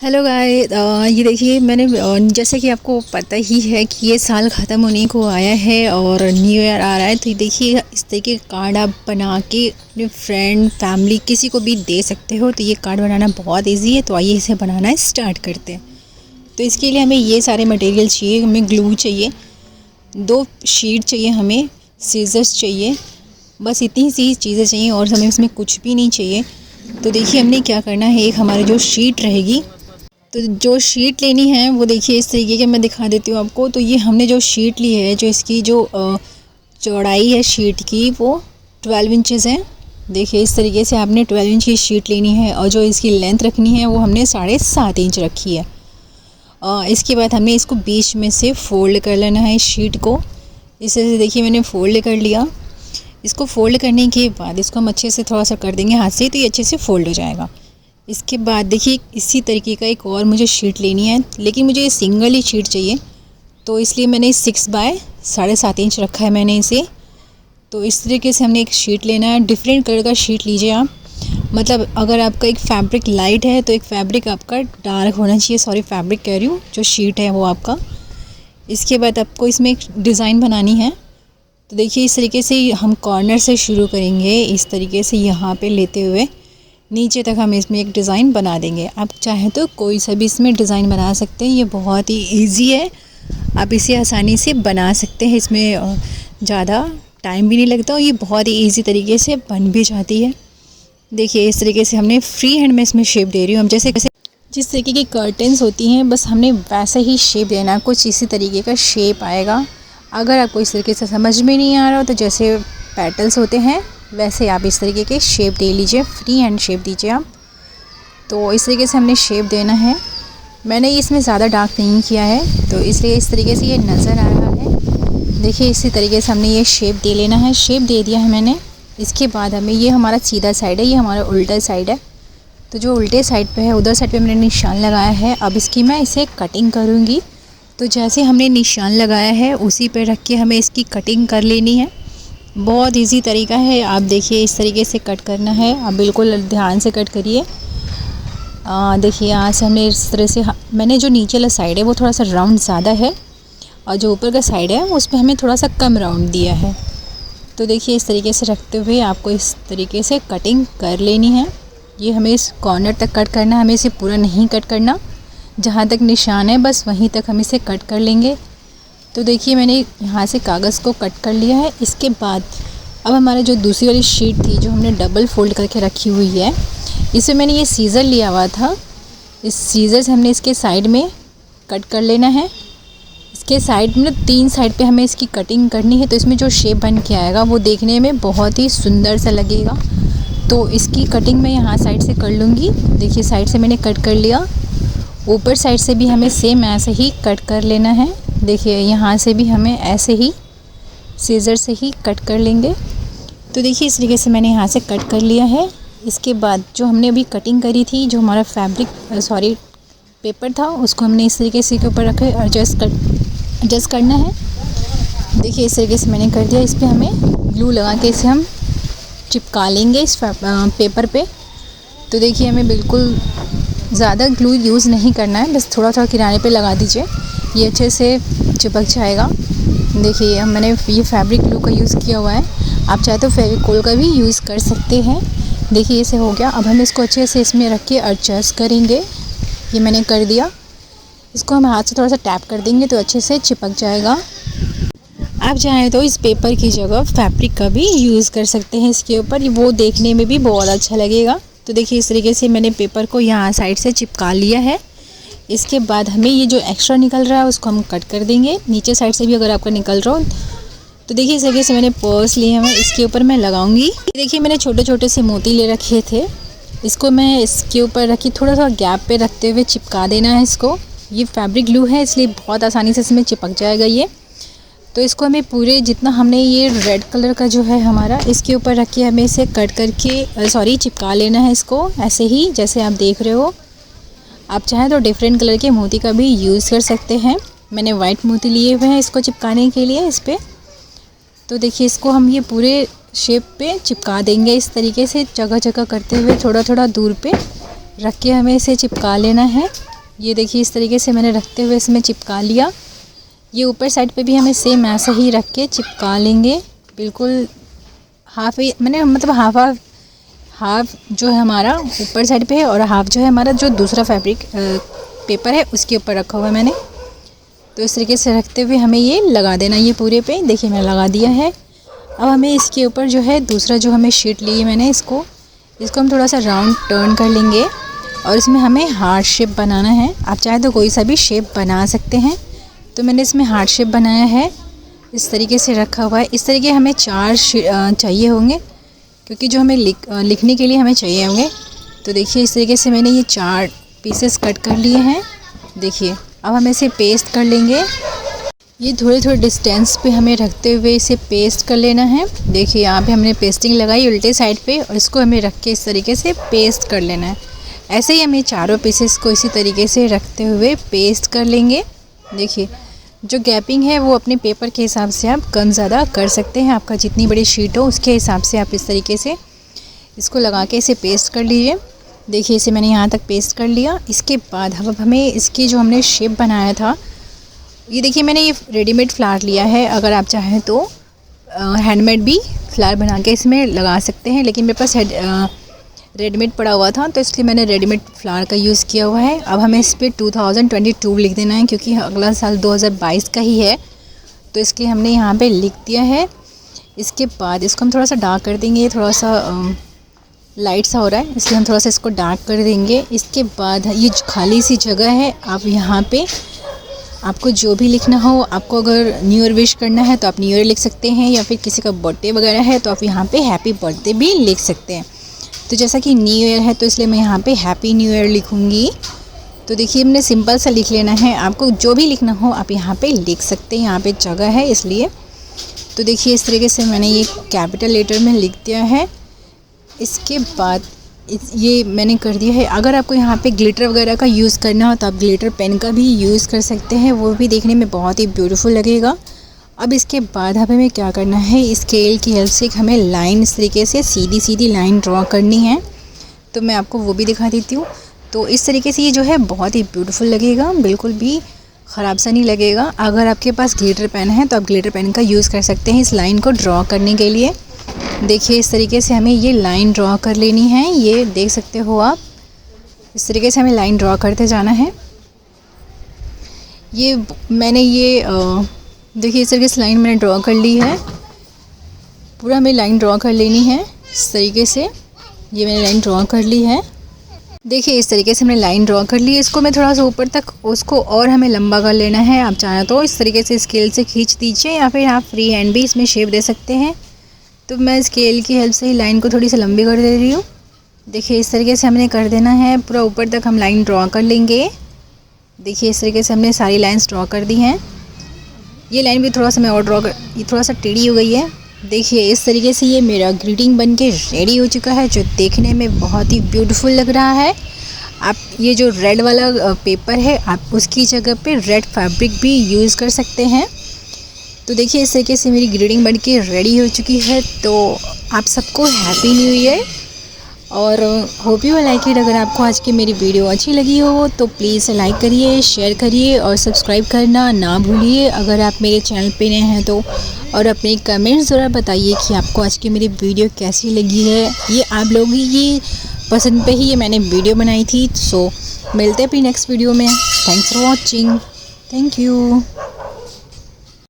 Hello guys, ये देखिए मैंने जैसे कि आपको पता ही है कि ये साल ख़त्म होने को आया है और न्यू ईयर आ रहा है। तो ये देखिए इस तरीके के कार्ड आप बना के अपने फ्रेंड फैमिली किसी को भी दे सकते हो। तो ये कार्ड बनाना बहुत इजी है। तो आइए इसे बनाना स्टार्ट करते हैं। तो इसके लिए हमें ये सारे मटेरियल चाहिए। हमें ग्लू चाहिए, 2 शीट चाहिए, हमें सीजर्स चाहिए, बस इतनी सी चीज़ें चाहिए और हमें इसमें कुछ भी नहीं चाहिए। तो देखिए हमने क्या करना है, एक हमारी जो शीट रहेगी, तो जो शीट लेनी है वो देखिए इस तरीके के मैं दिखा देती हूँ आपको। तो ये हमने जो शीट ली है, जो इसकी जो चौड़ाई है शीट की वो 12 इंचज़ है। देखिए इस तरीके से आपने 12 इंच की शीट लेनी है और जो इसकी लेंथ रखनी है वो हमने 7.5 इंच रखी है। इसके बाद हमें इसको बीच में से फोल्ड कर लेना है इस शीट को। इस तरह से देखिए मैंने फ़ोल्ड कर लिया। इसको फ़ोल्ड करने के बाद इसको हम अच्छे से थोड़ा सा कर देंगे हाथ से, तो ये अच्छे से फ़ोल्ड हो जाएगा। इसके बाद देखिए इसी तरीके का एक और मुझे शीट लेनी है, लेकिन मुझे सिंगल ही शीट चाहिए। तो इसलिए मैंने 6 बाय 7.5 इंच रखा है मैंने इसे। तो इस तरीके से हमने एक शीट लेना है। डिफरेंट कलर का शीट लीजिए आप, मतलब अगर आपका एक फैब्रिक लाइट है तो एक फैब्रिक आपका डार्क होना चाहिए। सॉरी, फैब्रिक कह रही हूँ, जो शीट है वो आपका। इसके बाद आपको इसमें एक डिज़ाइन बनानी है। तो देखिए इस तरीके से हम कॉर्नर से शुरू करेंगे, इस तरीके से यहाँ पे लेते हुए नीचे तक हम इसमें एक डिज़ाइन बना देंगे। आप चाहें तो कोई सा भी इसमें डिज़ाइन बना सकते हैं। ये बहुत ही इजी है, आप इसे आसानी से बना सकते हैं। इसमें ज़्यादा टाइम भी नहीं लगता और ये बहुत ही इजी तरीके से बन भी जाती है। देखिए इस तरीके से हमने फ्री हैंड में इसमें शेप दे रही हूँ। हम जैसे जिस तरीके की कर्टन्स होती हैं बस हमने वैसा ही शेप देना, कुछ इसी तरीके का शेप आएगा। अगर आपको इस तरीके से समझ में नहीं आ रहा हो तो जैसे पेटल्स होते हैं वैसे आप इस तरीके के शेप दे लीजिए, फ्री हैंड शेप दीजिए आप। तो इस तरीके से हमने शेप देना है। मैंने इसमें ज़्यादा डार्क नहीं किया है तो इसलिए इस तरीके से ये नज़र आ रहा है। देखिए इसी तरीके से हमने ये शेप दे लेना है। शेप दे दिया है मैंने। इसके बाद हमें, ये हमारा सीधा साइड है, ये हमारा उल्टा साइड है। तो जो उल्टे साइड पे है उधर साइड पे मैंने निशान लगाया है। अब इसकी मैं इसे कटिंग करूँगी। तो जैसे हमने निशान लगाया है उसी पे रख के हमें इसकी कटिंग कर लेनी है। बहुत इजी तरीका है। आप देखिए इस तरीके से कट करना है, आप बिल्कुल ध्यान से कट करिए। देखिए यहाँ से हमने इस तरह से, मैंने जो नीचे वाला साइड है वो थोड़ा सा राउंड ज़्यादा है और जो ऊपर का साइड है उस पर हमें थोड़ा सा कम राउंड दिया है। तो देखिए इस तरीके से रखते हुए आपको इस तरीके से कटिंग कर लेनी है। ये हमें इस कॉर्नर तक कट करना है, हमें इसे पूरा नहीं कट करना। जहाँ तक निशान है बस वहीं तक हम इसे कट कर लेंगे। तो देखिए मैंने यहाँ से कागज़ को कट कर लिया है। इसके बाद अब हमारा जो दूसरी वाली शीट थी जो हमने डबल फोल्ड करके रखी हुई है, इसमें मैंने ये सीज़र लिया हुआ था। इस सीज़र से हमने इसके साइड में कट कर लेना है। इसके साइड में 3 साइड पे हमें इसकी कटिंग करनी है। तो इसमें जो शेप बन के आएगा वो देखने में बहुत ही सुंदर सा लगेगा। तो इसकी कटिंग मैं यहाँ साइड से कर लूँगी। देखिए साइड से मैंने कट कर लिया। ऊपर साइड से भी हमें सेम ऐसे ही कट कर लेना है। देखिए यहाँ से भी हमें ऐसे ही सीज़र से ही कट कर लेंगे। तो देखिए इस तरीके से मैंने यहाँ से कट कर लिया है। इसके बाद जो हमने अभी कटिंग करी थी, जो हमारा फैब्रिक पेपर था, उसको हमने इस तरीके से के ऊपर रखे एडजस्ट करना है। देखिए इस तरीके से मैंने कर दिया। इस पर हमें ग्लू लगा के इसे हम चिपका लेंगे इस पेपर पे। तो देखिए हमें बिल्कुल ज़्यादा ग्लू यूज़ नहीं करना है, बस थोड़ा थोड़ा किनारे पे लगा दीजिए, ये अच्छे से चिपक जाएगा। देखिए मैंने ये फैब्रिक ग्लू का यूज़ किया हुआ है, आप चाहे तो फेविकोल का भी यूज़ कर सकते हैं। देखिए इसे हो गया। अब हम इसको अच्छे से इसमें रख के एडजस्ट करेंगे। ये मैंने कर दिया। इसको हम हाथ से थोड़ा सा टैप कर देंगे तो अच्छे से चिपक जाएगा। आप चाहें तो इस पेपर की जगह फैब्रिक का भी यूज़ कर सकते हैं इसके ऊपर, वो देखने में भी बहुत अच्छा लगेगा। तो देखिए इस तरीके से मैंने पेपर को यहाँ साइड से चिपका लिया है। इसके बाद हमें ये जो एक्स्ट्रा निकल रहा है उसको हम कट कर देंगे। नीचे साइड से भी अगर आपका निकल रहा हो तो देखिए इस तरीके से मैंने पर्स लिए हैं, इसके ऊपर मैं लगाऊंगी। देखिए मैंने छोटे छोटे से मोती ले रखे थे, इसको मैं इसके ऊपर रखी, थोड़ा सा गैप पे रखते हुए चिपका देना है इसको। ये फैब्रिक ग्लू है इसलिए बहुत आसानी से इसमें चिपक जाएगा ये। तो इसको हमें पूरे जितना हमने ये रेड कलर का जो है हमारा, इसके ऊपर रख के हमें इसे कट करके चिपका लेना है इसको, ऐसे ही जैसे आप देख रहे हो। आप चाहें तो डिफरेंट कलर के मोती का भी यूज़ कर सकते हैं। मैंने वाइट मोती लिए हुए हैं इसको चिपकाने के लिए इस पर। तो देखिए इसको हम ये पूरे शेप पे चिपका देंगे इस तरीके से, जगह जगह करते हुए थोड़ा थोड़ा दूर पे रख के हमें इसे चिपका लेना है। ये देखिए इस तरीके से मैंने रखते हुए इसमें चिपका लिया। ये ऊपर साइड पे भी हमें सेम ऐसा ही रख के चिपका लेंगे। बिल्कुल हाफ ही मैंने मतलब हाफ जो है हमारा ऊपर साइड पे है और हाफ जो है हमारा जो दूसरा फैब्रिक पेपर है उसके ऊपर रखा हुआ है मैंने। तो इस तरीके से रखते हुए हमें ये लगा देना, ये पूरे पे देखिए मैंने लगा दिया है। अब हमें इसके ऊपर जो है दूसरा जो हमें शीट ली है मैंने, इसको हम थोड़ा सा राउंड टर्न कर लेंगे और इसमें हमें हार्ट शेप बनाना है। आप चाहे तो कोई सा भी शेप बना सकते हैं। तो मैंने इसमें हार्ट शेप बनाया है, इस तरीके से रखा हुआ है। इस तरीके हमें 4 चाहिए होंगे क्योंकि जो हमें लिखने के लिए हमें चाहिए होंगे। तो देखिए इस तरीके से मैंने ये 4 पीसेस कट कर लिए हैं। देखिए अब हम इसे पेस्ट कर लेंगे। ये थोड़े डिस्टेंस पे हमें रखते हुए इसे पेस्ट कर लेना है। देखिए यहाँ पे हमने पेस्टिंग लगाई उल्टे साइड पे और इसको हमें रख के इस तरीके से पेस्ट कर लेना है। ऐसे ही हमें चारों पीसेस को इसी तरीके से रखते हुए पेस्ट कर लेंगे। देखिए जो गैपिंग है वो अपने पेपर के हिसाब से आप कम ज़्यादा कर सकते हैं। आपका जितनी बड़ी शीट हो उसके हिसाब से आप इस तरीके से इसको लगा के इसे पेस्ट कर लीजिए। देखिए इसे मैंने यहाँ तक पेस्ट कर लिया। इसके बाद अब हमें इसकी जो हमने शेप बनाया था, ये देखिए मैंने ये रेडीमेड फ्लावर लिया है। अगर आप चाहें तो हैंडमेड भी फ्लावर बना के इसमें लगा सकते हैं, लेकिन मेरे पास रेडीमेड पड़ा हुआ था तो इसलिए मैंने रेडीमेड फ्लावर का यूज़ किया हुआ है। अब हमें इस पर 2022 लिख देना है क्योंकि अगला साल 2022 का ही है, तो इसलिए हमने यहाँ पे लिख दिया है। इसके बाद इसको हम थोड़ा सा डार्क कर देंगे। थोड़ा सा लाइट सा हो रहा है इसलिए हम थोड़ा सा इसको डार्क कर देंगे। इसके बाद ये खाली सी जगह है, आप यहाँ पे आपको जो भी लिखना हो, आपको अगर न्यू ईयर विश करना है तो आप न्यू ईयर लिख सकते हैं, या फिर किसी का बर्थडे वगैरह है तो आप यहाँ पे हैप्पी बर्थडे भी लिख सकते हैं। तो जैसा कि न्यू ईयर है तो इसलिए मैं यहाँ पे हैप्पी न्यू ईयर लिखूँगी। तो देखिए हमने सिंपल सा लिख लेना है। आपको जो भी लिखना हो आप यहाँ पे लिख सकते हैं, यहाँ पे जगह है इसलिए। तो देखिए इस तरीके से मैंने ये कैपिटल लेटर में लिख दिया है। इसके बाद ये मैंने कर दिया है। अगर आपको यहाँ पे ग्लिटर वगैरह का यूज़ करना हो तो आप ग्लिटर पेन का भी यूज़ कर सकते हैं, वो भी देखने में बहुत ही ब्यूटीफुल लगेगा। अब इसके बाद हमें क्या करना है, स्केल की हेल्प से हमें लाइन इस तरीके से सीधी लाइन ड्रॉ करनी है। तो मैं आपको वो भी दिखा देती हूँ। तो इस तरीके से ये जो है बहुत ही ब्यूटीफुल लगेगा, बिल्कुल भी ख़राब सा नहीं लगेगा। अगर आपके पास ग्लिटर पेन है तो आप ग्लिटर पेन का यूज़ कर सकते हैं इस लाइन को ड्रॉ करने के लिए। देखिए इस तरीके से हमें ये लाइन ड्रॉ कर लेनी है। ये देख सकते हो आप, इस तरीके से हमें लाइन ड्रॉ करते जाना है। ये मैंने देखिए इस तरीके से लाइन मैंने ड्रॉ कर ली है। पूरा हमें लाइन ड्रॉ कर लेनी है इस तरीके से। ये मैंने लाइन ड्रॉ कर ली है। देखिए इस तरीके से हमने लाइन ड्रॉ कर ली है। इसको मैं थोड़ा सा ऊपर तक उसको और हमें लंबा कर लेना है। आप चाहें तो इस तरीके से स्केल से खींच दीजिए, या फिर आप फ्री हैंड भी इसमें शेप दे सकते हैं। तो मैं स्केल की हेल्प से ही लाइन को थोड़ी सी लंबी कर दे रही हूँ। देखिए इस तरीके से हमने कर देना है। पूरा ऊपर तक हम लाइन ड्रॉ कर लेंगे। देखिए इस तरीके से हमने सारी लाइंस ड्रॉ कर दी हैं। ये लाइन भी थोड़ा सा मैं और ये थोड़ा सा टेढ़ी हो गई है। देखिए इस तरीके से ये मेरा ग्रीटिंग बन के रेडी हो चुका है, जो देखने में बहुत ही ब्यूटीफुल लग रहा है। आप ये जो रेड वाला पेपर है आप उसकी जगह पे रेड फैब्रिक भी यूज़ कर सकते हैं। तो देखिए इस तरीके से मेरी ग्रीटिंग बन के रेडी हो चुकी है। तो आप सबको हैप्पी न्यू ईयर और होप यू लाइक इट। अगर आपको आज की मेरी वीडियो अच्छी लगी हो तो प्लीज़ लाइक करिए, शेयर करिए और सब्सक्राइब करना ना भूलिए अगर आप मेरे चैनल पे नए हैं तो। और अपने कमेंट्स ज़रा बताइए कि आपको आज की मेरी वीडियो कैसी लगी है। ये आप लोगों की पसंद पे ही ये मैंने वीडियो बनाई थी। सो मिलते हैं अपनी नेक्स्ट वीडियो में। Thanks for watching. Thank you.